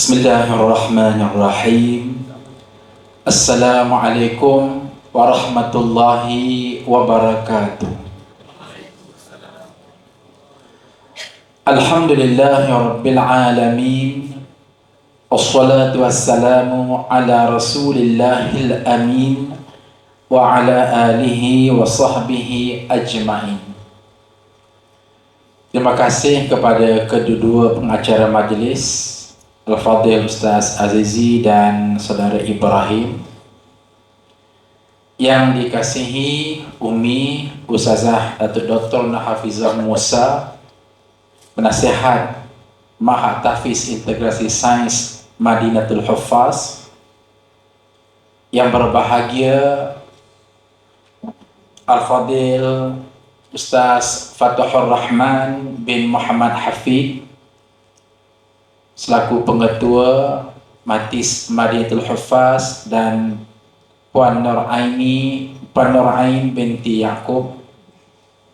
Bismillahirrahmanirrahim. Assalamualaikum warahmatullahi wabarakatuh. Alhamdulillahi rabbil alamin. Wassalatu wassalamu ala rasulillahil amin wa ala alihi wa sahbihi ajma'in. Terima kasih kepada kedua-dua pengacara majlis, Al-Fadhil Ustaz Azizi dan Saudara Ibrahim, yang dikasihi Umi Ustazah Datuk Dr. Hafizah Musa, penasihat Mahat Tahfiz Integrasi Sains Madinatul Huffaz, yang berbahagia Al-Fadhil Ustaz Fatuhur Rahman bin Muhammad Hafid selaku pengetua Majlis Madinatul Huffaz, dan Puan Nur Ain binti Yaakob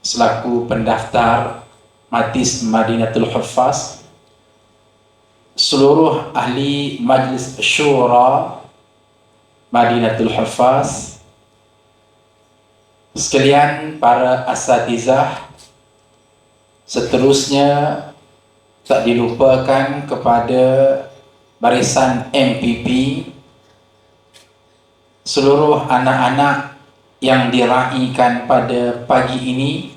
selaku pendaftar Majlis Madinatul Huffaz, seluruh ahli Majlis Syura Madinatul Huffaz, sekalian para asatizah, seterusnya tak dilupakan kepada barisan MPP, seluruh anak-anak yang diraikan pada pagi ini,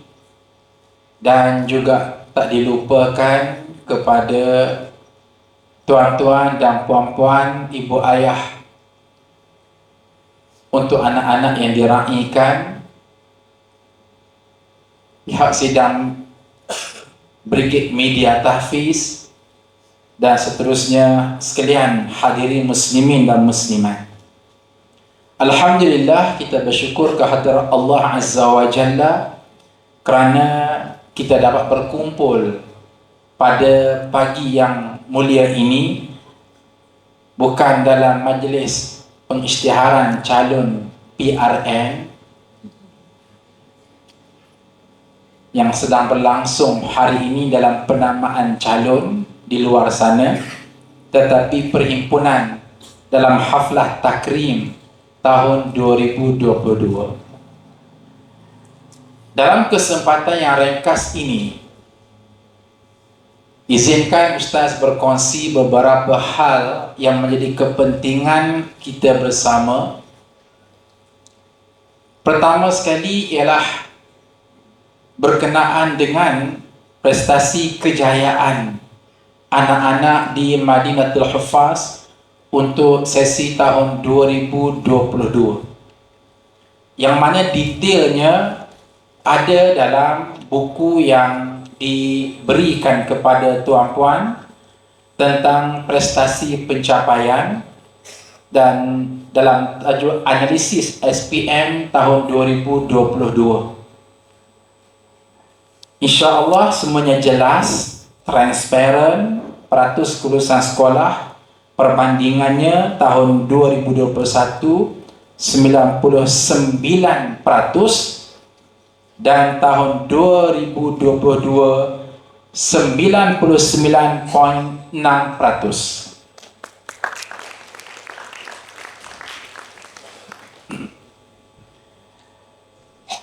dan juga tak dilupakan kepada tuan-tuan dan puan-puan, ibu ayah untuk anak-anak yang diraikan, pihak sidang Brigade Media Tahfiz, dan seterusnya sekalian hadirin muslimin dan muslimat. Alhamdulillah, kita bersyukur kehadirat Allah Azza wa Jalla kerana kita dapat berkumpul pada pagi yang mulia ini, bukan dalam majlis pengisytiharan calon PRN yang sedang berlangsung hari ini dalam penamaan calon di luar sana, tetapi perhimpunan dalam haflah takrim tahun 2022. Dalam kesempatan yang ringkas ini, izinkan Ustaz berkongsi beberapa hal yang menjadi kepentingan kita bersama. Pertama sekali ialah berkenaan dengan prestasi kejayaan anak-anak di Madinatul Huffaz untuk sesi tahun 2022, yang mana detailnya ada dalam buku yang diberikan kepada tuan-puan tentang prestasi pencapaian, dan dalam tajuk analisis SPM tahun 2022. InsyaAllah semuanya jelas, transparan, peratus kelulusan sekolah, perbandingannya tahun 2021 99%, dan tahun 2022 99.6%.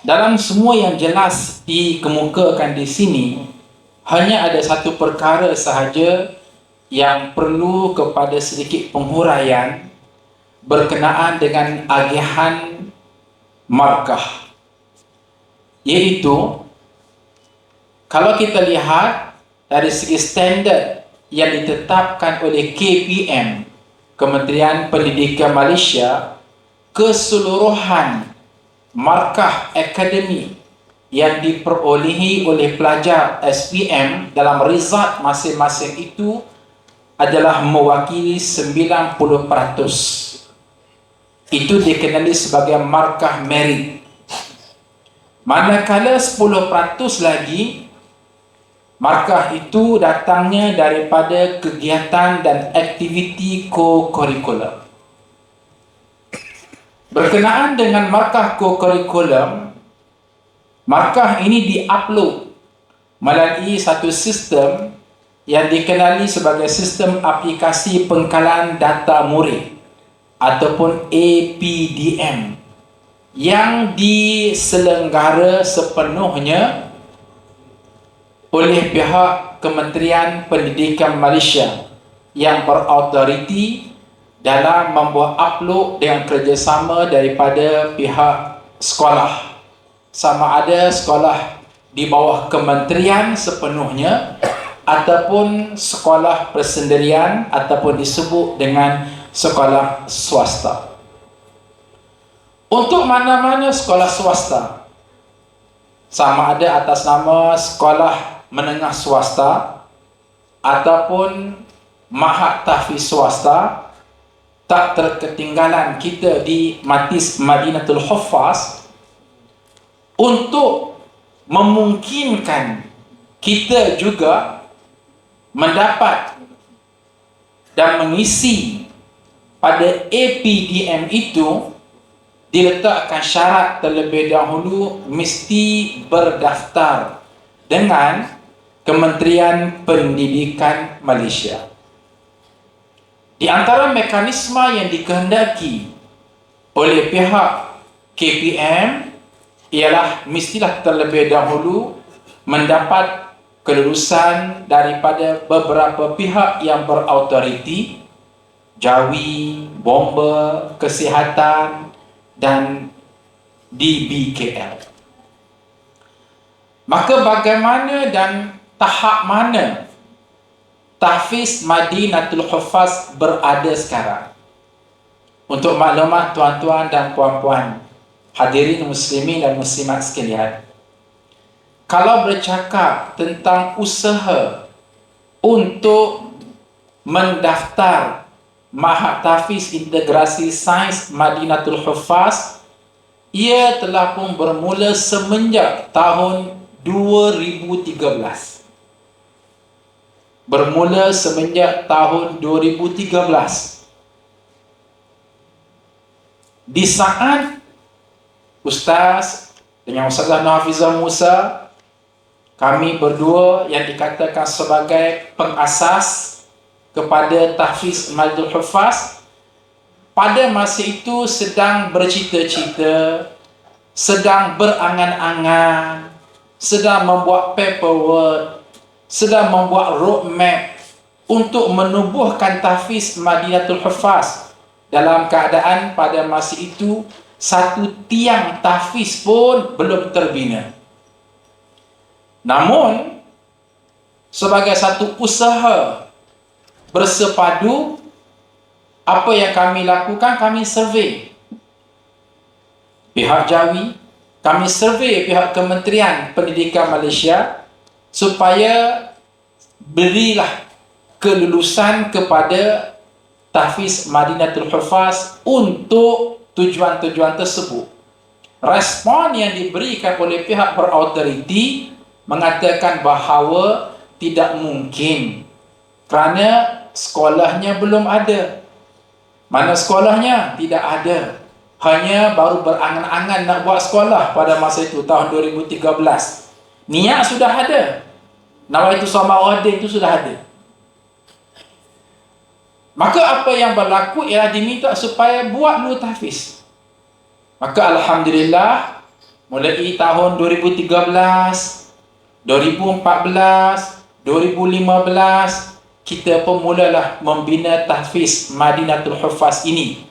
Dalam semua yang jelas dikemukakan di sini, hanya ada satu perkara sahaja yang perlu kepada sedikit penghuraian berkenaan dengan agihan markah, iaitu kalau kita lihat dari segi standard yang ditetapkan oleh KPM, Kementerian Pendidikan Malaysia, keseluruhan markah akademik yang diperolehi oleh pelajar SPM dalam result masing-masing itu adalah mewakili 90%. Itu dikenali sebagai markah merit. Manakala 10% lagi, markah itu datangnya daripada kegiatan dan aktiviti co-curricular. Berkenaan dengan markah co-curriculum, markah ini diupload melalui satu sistem yang dikenali sebagai Sistem Aplikasi Pengkalan Data Murid ataupun APDM, yang diselenggara sepenuhnya oleh pihak Kementerian Pendidikan Malaysia yang berautoriti dalam membuat upload dengan kerjasama daripada pihak sekolah, sama ada sekolah di bawah kementerian sepenuhnya ataupun sekolah persendirian ataupun disebut dengan sekolah swasta. Untuk mana-mana sekolah swasta, sama ada atas nama sekolah menengah swasta ataupun Mahat Tahfiz swasta, tak terketinggalan kita di Matis Madinatul Huffaz untuk memungkinkan kita juga mendapat dan mengisi pada APDM itu. Diletakkan syarat terlebih dahulu mesti berdaftar dengan Kementerian Pendidikan Malaysia. Di antara mekanisme yang dikehendaki oleh pihak KPM ialah mestilah terlebih dahulu mendapat kelulusan daripada beberapa pihak yang berautoriti, Jawi, Bomba, Kesihatan dan DBKL. Maka bagaimana dan tahap mana Tahfiz Madinatul Huffaz berada sekarang? Untuk maklumat tuan-tuan dan puan-puan, hadirin muslimin dan muslimat sekalian, kalau bercakap tentang usaha untuk mendaftar Mahat Tahfiz Integrasi Sains Madinatul Huffaz, ia telah pun bermula semenjak tahun 2013. Bermula semenjak tahun 2013. Di saat Ustaz dengan Ustazah Nafizah Musa, kami berdua yang dikatakan sebagai pengasas kepada Tahfiz Madinatul Huffaz, pada masa itu sedang bercita-cita, sedang berangan-angan, sedang membuat paperwork, sedang membuat roadmap untuk menubuhkan Tahfiz Madinatul Huffaz. Dalam keadaan pada masa itu satu tiang tahfiz pun belum terbina. Namun sebagai satu usaha bersepadu, apa yang kami lakukan, kami survey pihak Jawi, kami survey pihak Kementerian Pendidikan Malaysia supaya berilah kelulusan kepada Tahfiz Madinatul Huffaz untuk tujuan-tujuan tersebut. Respon yang diberikan oleh pihak berautoriti mengatakan bahawa tidak mungkin kerana sekolahnya belum ada. Mana sekolahnya? Tidak ada. Hanya baru berangan-angan nak buat sekolah pada masa itu, tahun 2013. Niat sudah ada. Nawaitu Sama Wadin itu sudah ada. Maka apa yang berlaku ialah diminta supaya buat dulu tahfiz. Maka Alhamdulillah, mulai tahun 2013, 2014, 2015, kita pun mulalah membina Tahfiz Madinatul Huffaz ini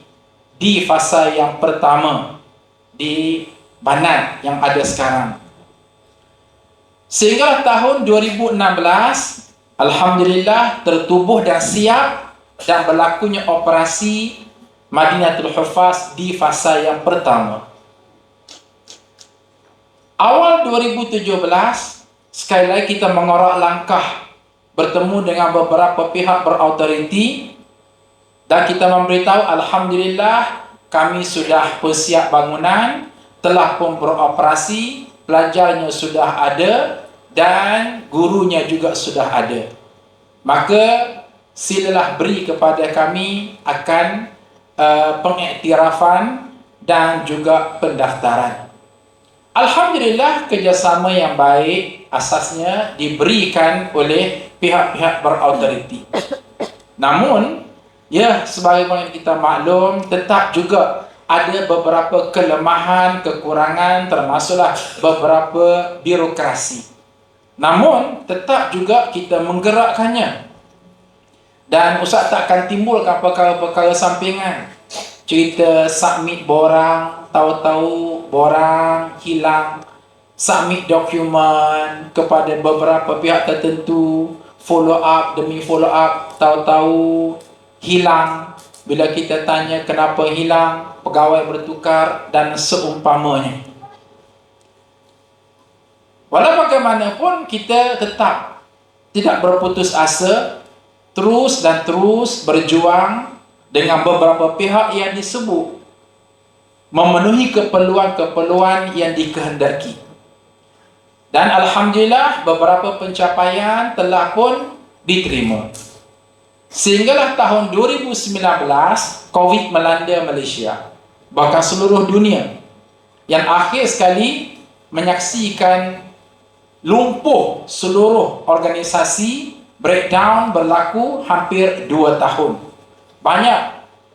di fasa yang pertama di Banat yang ada sekarang. Sehingga tahun 2016, Alhamdulillah tertubuh dan siap dan berlakunya operasi Madinatul Huffaz di fasa yang pertama. Awal 2017, sekali lagi kita mengorak langkah bertemu dengan beberapa pihak berautoriti dan kita memberitahu Alhamdulillah kami sudah persiap bangunan, telah pun beroperasi, pelajarnya sudah ada dan gurunya juga sudah ada. Maka silalah beri kepada kami akan pengiktirafan dan juga pendaftaran. Alhamdulillah kerjasama yang baik asasnya diberikan oleh pihak-pihak berautoriti. Namun, ya, sebagaimana kita maklum, tetap juga ada beberapa kelemahan, kekurangan, termasuklah beberapa birokrasi. Namun, tetap juga kita menggerakkannya. Dan Ustaz takkan timbulkan perkara-perkara sampingan. Cerita submit borang, tahu-tahu borang hilang. Submit dokumen kepada beberapa pihak tertentu, follow up demi follow up, tahu-tahu hilang. Bila kita tanya kenapa hilang, pegawai bertukar dan seumpamanya. Walau bagaimanapun, kita tetap tidak berputus asa, terus dan terus berjuang dengan beberapa pihak yang disebut memenuhi keperluan-keperluan yang dikehendaki. Dan Alhamdulillah, beberapa pencapaian telah pun diterima. Sehinggalah tahun 2019, COVID melanda Malaysia, bahkan seluruh dunia, yang akhir sekali menyaksikan lumpuh seluruh organisasi, breakdown berlaku hampir 2 tahun. Banyak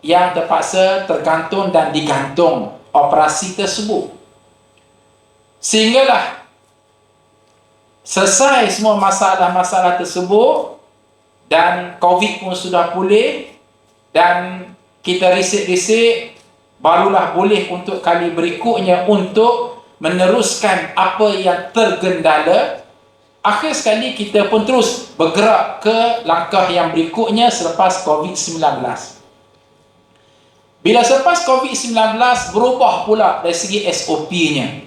yang terpaksa tergantung dan digantung operasi tersebut. Sehinggalah selesai semua masalah-masalah tersebut dan COVID pun sudah pulih dan kita risik-risik, barulah boleh untuk kali berikutnya untuk meneruskan apa yang tergendala. Akhir sekali kita pun terus bergerak ke langkah yang berikutnya selepas COVID-19. Bila selepas COVID-19 berubah pula dari segi SOP-nya.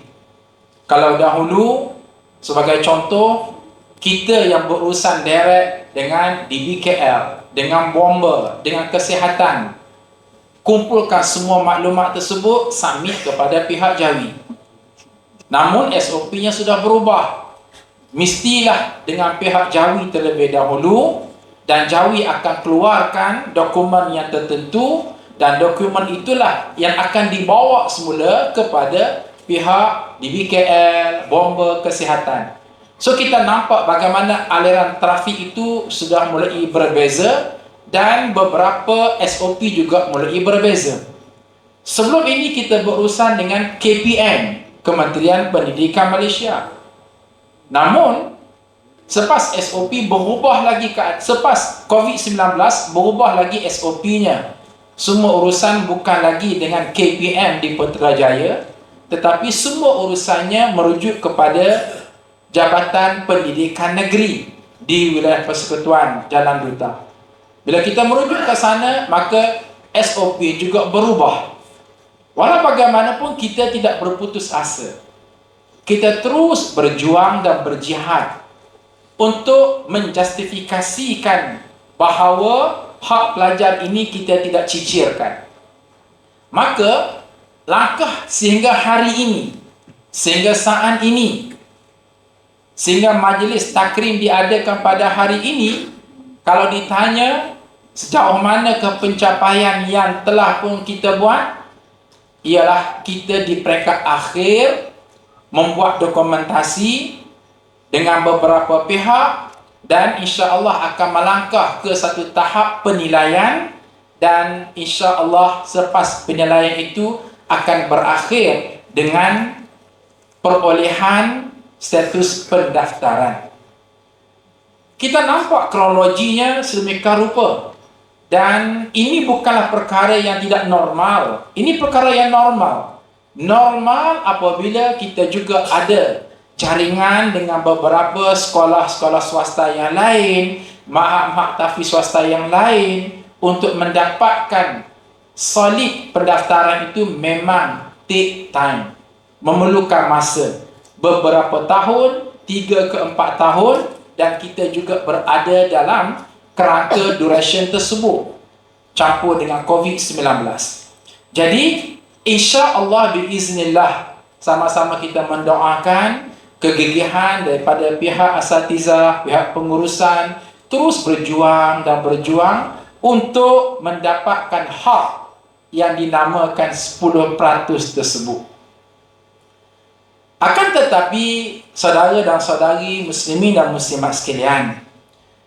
Kalau dahulu, sebagai contoh, kita yang berurusan direct dengan DBKL, dengan bomba, dengan kesihatan, kumpulkan semua maklumat tersebut, submit kepada pihak Jawi. Namun SOP-nya sudah berubah. Mestilah dengan pihak Jawi terlebih dahulu, dan Jawi akan keluarkan dokumen yang tertentu, dan dokumen itulah yang akan dibawa semula kepada pihak DBKL, bomba, kesihatan. So kita nampak bagaimana aliran trafik itu sudah mulai berbeza dan beberapa SOP juga mulai berbeza. Sebelum ini kita berurusan dengan KPM, Kementerian Pendidikan Malaysia. Namun, selepas SOP berubah lagi, selepas COVID-19 berubah lagi SOP-nya. Semua urusan bukan lagi dengan KPM di Putrajaya, tetapi semua urusannya merujuk kepada Jabatan Pendidikan Negeri di wilayah Persekutuan Jalan Duta. Bila kita merujuk ke sana, maka SOP juga berubah. Walau bagaimanapun, kita tidak berputus asa. Kita terus berjuang dan berjihad untuk menjustifikasikan bahawa hak pelajar ini kita tidak cicirkan. Maka, langkah sehingga hari ini, sehingga saat ini, sehingga majlis takrim diadakan pada hari ini, kalau ditanya sejauh mana ke pencapaian yang telah pun kita buat, ialah kita di peringkat akhir membuat dokumentasi dengan beberapa pihak dan insya-Allah akan melangkah ke satu tahap penilaian, dan insya-Allah selepas penilaian itu akan berakhir dengan perolehan status pendaftaran. Kita nampak kronologinya sedemikian rupa. Dan ini bukanlah perkara yang tidak normal. Ini perkara yang normal. Normal apabila kita juga ada jaringan dengan beberapa sekolah-sekolah swasta yang lain, mak-mak tahfiz swasta yang lain, untuk mendapatkan solid pendaftaran itu memang take time. Memerlukan masa. Beberapa tahun, 3 ke 4 tahun, dan kita juga berada dalam kerangka duration tersebut campur dengan COVID-19. Jadi insya-Allah biiznillah sama-sama kita mendoakan kegigihan daripada pihak asatizah, pihak pengurusan terus berjuang dan berjuang untuk mendapatkan hak yang dinamakan 10% tersebut. Akan tetapi saudara dan saudari muslimin dan muslimat sekalian,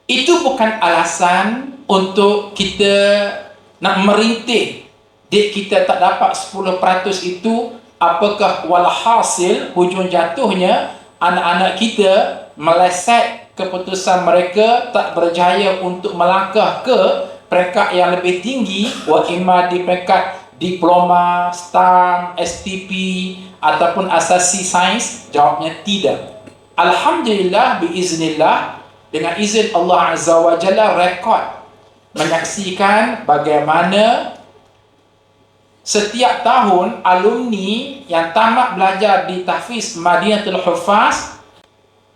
Itu bukan alasan untuk kita nak merintih dek kita tak dapat 10% itu. Apakah walhasil hujung jatuhnya anak-anak kita meleset keputusan mereka, tak berjaya untuk melangkah ke peringkat yang lebih tinggi, wa imma di peringkat diploma, STAM, STP ataupun asasi sains? Jawabnya tidak. Alhamdulillah, biiznillah, dengan izin Allah Azza wa Jalla, rekod menyaksikan bagaimana setiap tahun alumni yang tamat belajar di Tahfiz Madinatul Huffaz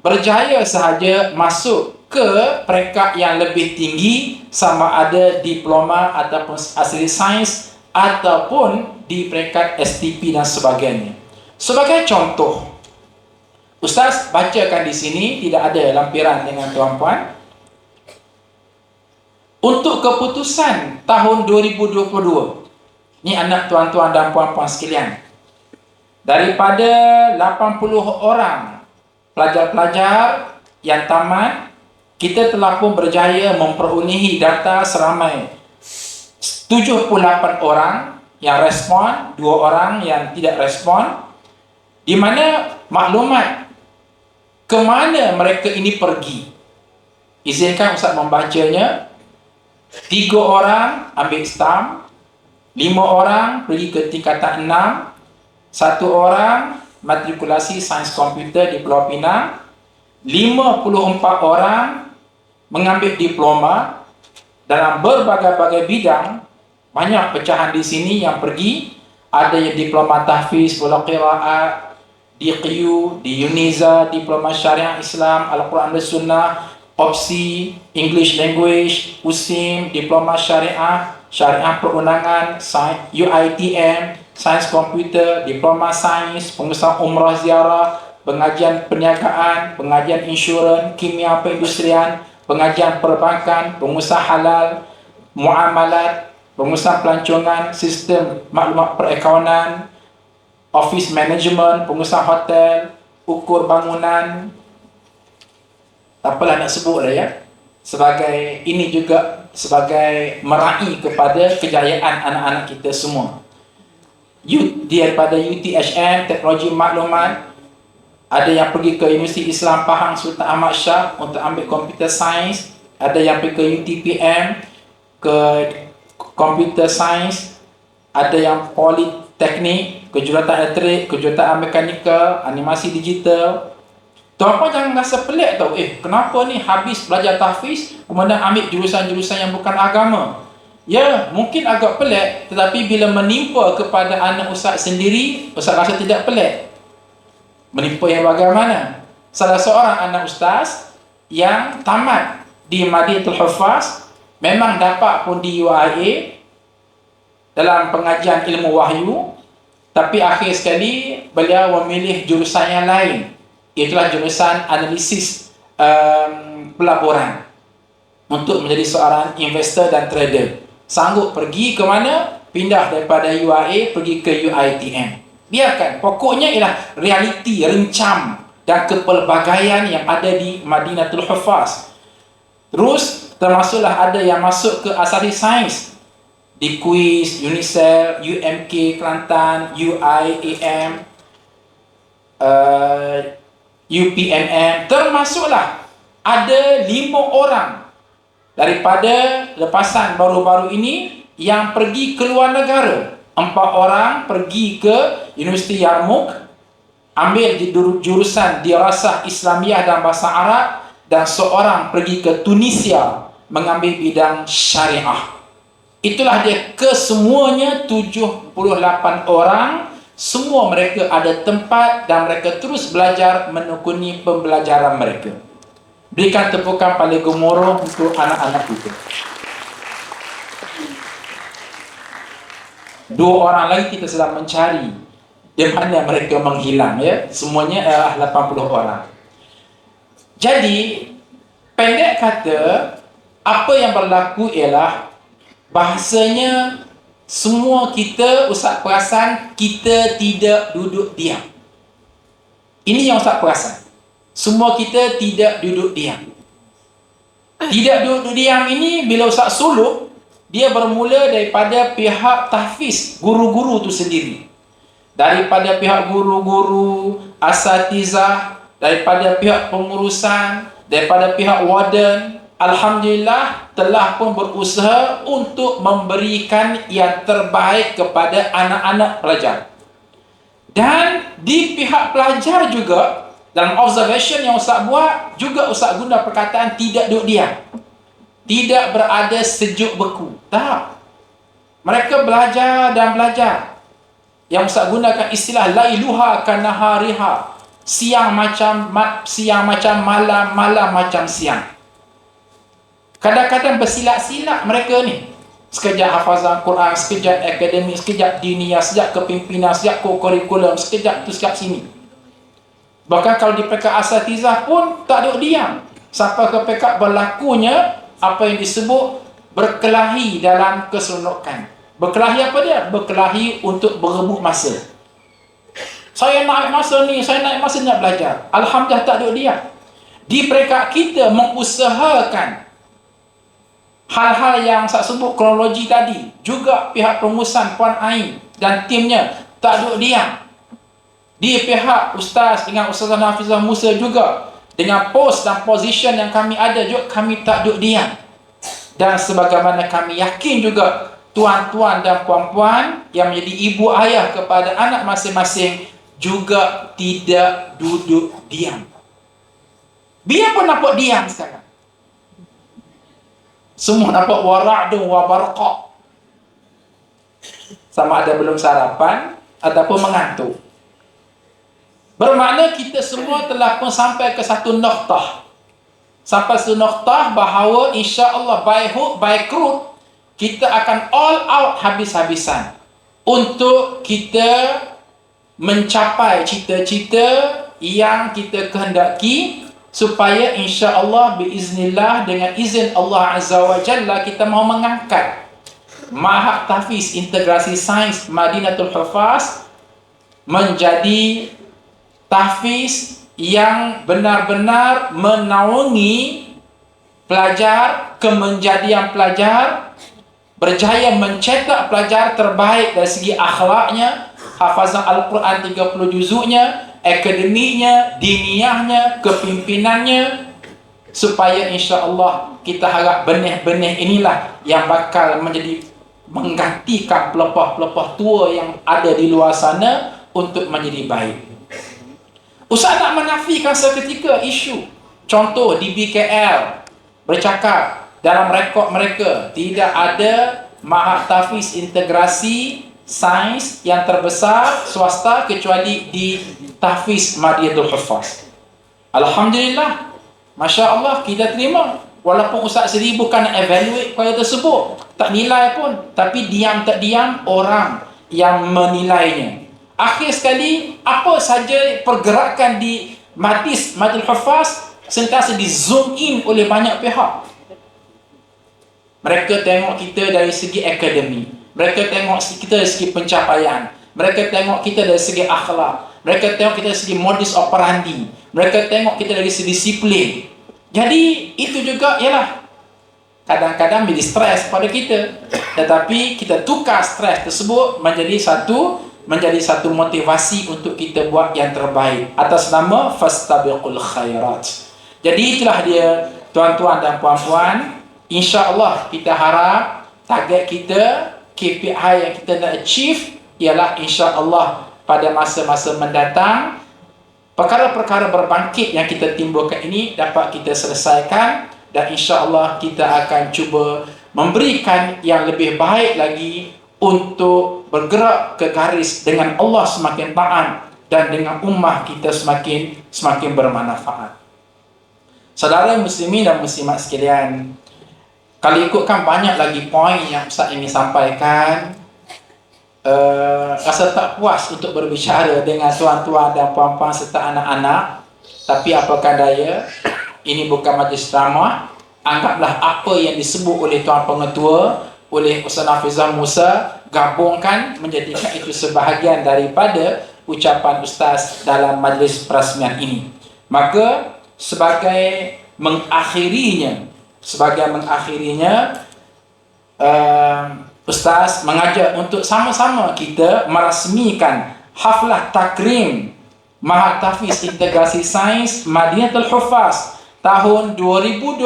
berjaya sahaja masuk ke peringkat yang lebih tinggi, sama ada diploma ataupun asli sains ataupun di peringkat STP dan sebagainya. Sebagai contoh, Ustaz bacakan di sini, tidak ada lampiran dengan tuan-puan. Untuk keputusan tahun 2022, ni anak tuan-tuan dan puan-puan sekalian, daripada 80 orang pelajar-pelajar yang tamat, kita telah pun berjaya memperolehi data seramai 78 orang yang respon, 2 orang yang tidak respon, di mana maklumat ke mana mereka ini pergi. Izinkan Ustaz membacanya. 3 orang ambil STAM, 5 orang pergi ke tingkatan 6, 1 orang matrikulasi sains komputer di Pulau Pinang, 54 orang mengambil diploma dalam berbagai-bagai bidang. Banyak pecahan di sini yang pergi. Ada yang diploma tahfiz, bola qiraat, di QU, di UNIZA, diploma syariah Islam, Al-Quran dan Sunnah, opsi English Language, USIM, diploma syariah, syariah perundangan, UITM, sains komputer, diploma sains, pengusaha umrah ziarah, pengajian perniagaan, pengajian insurans, kimia perindustrian, pengajian perbankan, pengusaha halal, muamalat, pengusaha pelancongan, sistem maklumat perakaunan, office management, pengusaha hotel, ukur bangunan. Tak apalah nak sebut lah ya. Sebagai ini juga sebagai meraih kepada kejayaan anak-anak kita semua. Daripada UTHM, teknologi maklumat, ada yang pergi ke Universiti Islam Pahang Sultan Ahmad Shah untuk ambil computer science, ada yang pergi ke UTPM ke computer science, ada yang politeknik, kejuruteraan elektrik, kejuruteraan mekanikal, animasi digital. Tuan-puan jangan rasa pelik tau, kenapa ni habis belajar tahfiz kemudian ambil jurusan-jurusan yang bukan agama. Ya, mungkin agak pelik, tetapi bila menimpa kepada anak ustaz sendiri, ustaz rasa tidak pelik. Menimpa yang bagaimana? Salah seorang anak ustaz yang tamat di Madinatul Huffaz, memang dapat pun di UIA dalam pengajian ilmu wahyu, tapi akhir sekali beliau memilih jurusan yang lain. Itulah jurusan analisis pelaburan, untuk menjadi seorang investor dan trader. Sanggup pergi ke mana? Pindah daripada UIA pergi ke UITM. Biarkan, pokoknya ialah realiti, rencam dan kepelbagaian yang ada di Madinatul Huffaz. Terus termasuklah ada yang masuk ke asasi sains di KUIS, UNICEF, UMK Kelantan, UIAM, UPNM. Termasuklah ada 5 orang daripada lepasan baru-baru ini yang pergi ke luar negara. 4 orang pergi ke Universiti Yarmouk, ambil di jurusan Dirasah Islamiyah dan Bahasa Arab, dan seorang pergi ke Tunisia mengambil bidang syariah. Itulah dia, kesemuanya 78 orang. Semua mereka ada tempat dan mereka terus belajar menekuni pembelajaran mereka. Berikan tepukan paling gemuruh untuk anak-anak kita. 2 orang lagi kita sedang mencari di mana mereka menghilang, ya. Semuanya adalah 80 orang. Jadi, pendek kata, apa yang berlaku ialah bahasanya semua kita, Ustaz perasan kita tidak duduk diam. Ini yang Ustaz perasan. Semua kita tidak duduk diam. Tidak duduk diam ini bila Ustaz suluk, dia bermula daripada pihak tahfiz, guru-guru tu sendiri. Daripada pihak guru-guru, asatizah, daripada pihak pengurusan, daripada pihak warden, alhamdulillah telah pun berusaha untuk memberikan yang terbaik kepada anak-anak pelajar. Dan di pihak pelajar juga, dalam observation yang Ustaz buat, juga Ustaz guna perkataan tidak duduk diam. Tidak berada sejuk beku. Tak. Mereka belajar dan belajar. Yang Ustaz gunakan istilah lailuha kanahariha. Siang macam malam, malam macam siang. Kadang-kadang bersilat-silat mereka ni. Sekejap hafazan Quran, sekejap akademik, sekejap diniyah, sekejap kepimpinan, sekejap kurikulum, sekejap tu, sekejap sini. Bahkan kalau di peringkat asatizah pun tak duduk diam. Sampai ke peringkat berlakunya apa yang disebut berkelahi dalam keseronokan. Berkelahi apa dia? Berkelahi untuk berebut masa. Saya naik masa ni, saya naik masa nak belajar. Alhamdulillah tak duduk diam. Di peringkat kita mengusahakan hal-hal yang saya sebut kronologi tadi. Juga pihak pengurusan Puan Ain dan timnya tak duduk diam. Di pihak Ustaz dengan Ustazah Nafizah Musa juga, dengan pos dan position yang kami ada juga, kami tak duduk diam. Dan sebagaimana kami yakin juga tuan-tuan dan puan-puan yang menjadi ibu ayah kepada anak masing-masing juga tidak duduk diam. Biarpun nampak diam sekarang, semua nampak wara'dun wa barqa, sama ada belum sarapan ataupun mengantuk. Bermakna kita semua telah pun sampai ke satu noktah. Sampai satu noktah bahawa insya-Allah by hook by crook kita akan all out habis-habisan untuk kita mencapai cita-cita yang kita kehendaki, supaya insya-Allah biiznillah dengan izin Allah Azza wa Jalla kita mahu mengangkat Mahad Tahfiz Integrasi Sains Madinatul Hufaz menjadi tahfiz yang benar-benar menaungi pelajar, kemenjadian pelajar, berjaya mencetak pelajar terbaik dari segi akhlaknya, hafazan Al-Quran 30 juzuknya, akademiknya, diniyahnya, kepimpinannya, supaya insya-Allah kita harap benih-benih inilah yang bakal menjadi menggantikan pelepah-pelepah tua yang ada di luar sana untuk menjadi baik. Ustaz nak menafikan seketika isu. Contoh di BKL bercakap dalam rekod mereka tidak ada Mahad Tahfiz Integrasi Sains yang terbesar swasta kecuali di Tahfiz Madinatul Hufaz. Alhamdulillah, Masya Allah, kita terima. Walaupun Ustaz sendiri bukan evaluate perkara tersebut, tak nilai pun, tapi diam tak diam orang yang menilainya. Akhir sekali, apa saja pergerakan di Madinatul Hufaz sentiasa di zoom in oleh banyak pihak. Mereka tengok kita dari segi akademi, mereka tengok kita dari segi pencapaian, mereka tengok kita dari segi akhlak, mereka tengok kita dari segi modus operandi, mereka tengok kita dari segi disiplin. Jadi itu juga ialah kadang-kadang menjadi stres pada kita, tetapi kita tukar stres tersebut menjadi satu motivasi untuk kita buat yang terbaik atas nama fastabiqul khairat. Jadi itulah dia tuan-tuan dan puan-puan, insya-Allah kita harap target kita, KPI yang kita nak achieve ialah insya-Allah pada masa-masa mendatang perkara-perkara berbangkit yang kita timbulkan ini dapat kita selesaikan, dan insya-Allah kita akan cuba memberikan yang lebih baik lagi untuk bergerak ke garis dengan Allah semakin taat dan dengan ummah kita semakin bermanfaat. Saudara muslimin dan muslimat sekalian, kalau ikutkan banyak lagi poin yang Ustaz ini sampaikan, rasa tak puas untuk berbicara dengan tuan-tuan dan puan-puan serta anak-anak, tapi apakah daya, ini bukan majlis ceramah. Anggaplah apa yang disebut oleh tuan pengetua, oleh Ustaz Nafizah Musa, gabungkan menjadikan itu sebahagian daripada ucapan Ustaz dalam majlis perasmian ini. Maka sebagai mengakhirinya sebagai mengakhirinya, Ustaz mengajak untuk sama-sama kita merasmikan haflah takrim Mahad Tahfiz Integrasi Sains Madinatul Huffaz tahun 2022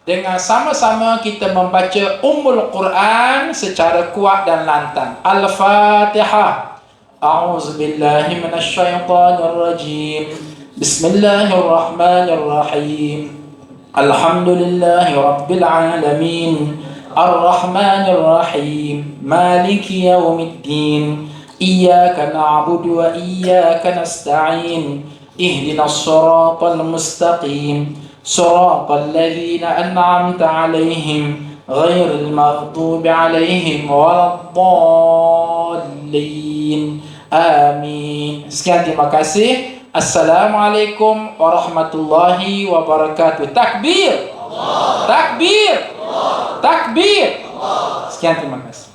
dengan sama-sama kita membaca Ummul Quran secara kuat dan lantang. Al-Fatihah. A'udzu billahi minasyaitonir rajim. Bismillahirrahmanirrahim. Alhamdulillahi rabbil alamin. Ar-Rahmanir Rahim. Maliki yaumiddin. Iyyaka na'budu wa iyyaka nasta'in. Ihdinas siratal mustaqim. Siratal ladzina an'amta 'alaihim ghairil maghdubi 'alaihim waladdallin. Amin. Sekian, terima kasih. Assalamualaikum warahmatullahi wabarakatuh. Takbir. Allah. Takbir. Allah. Takbir. Allah. Sekian, terima kasih.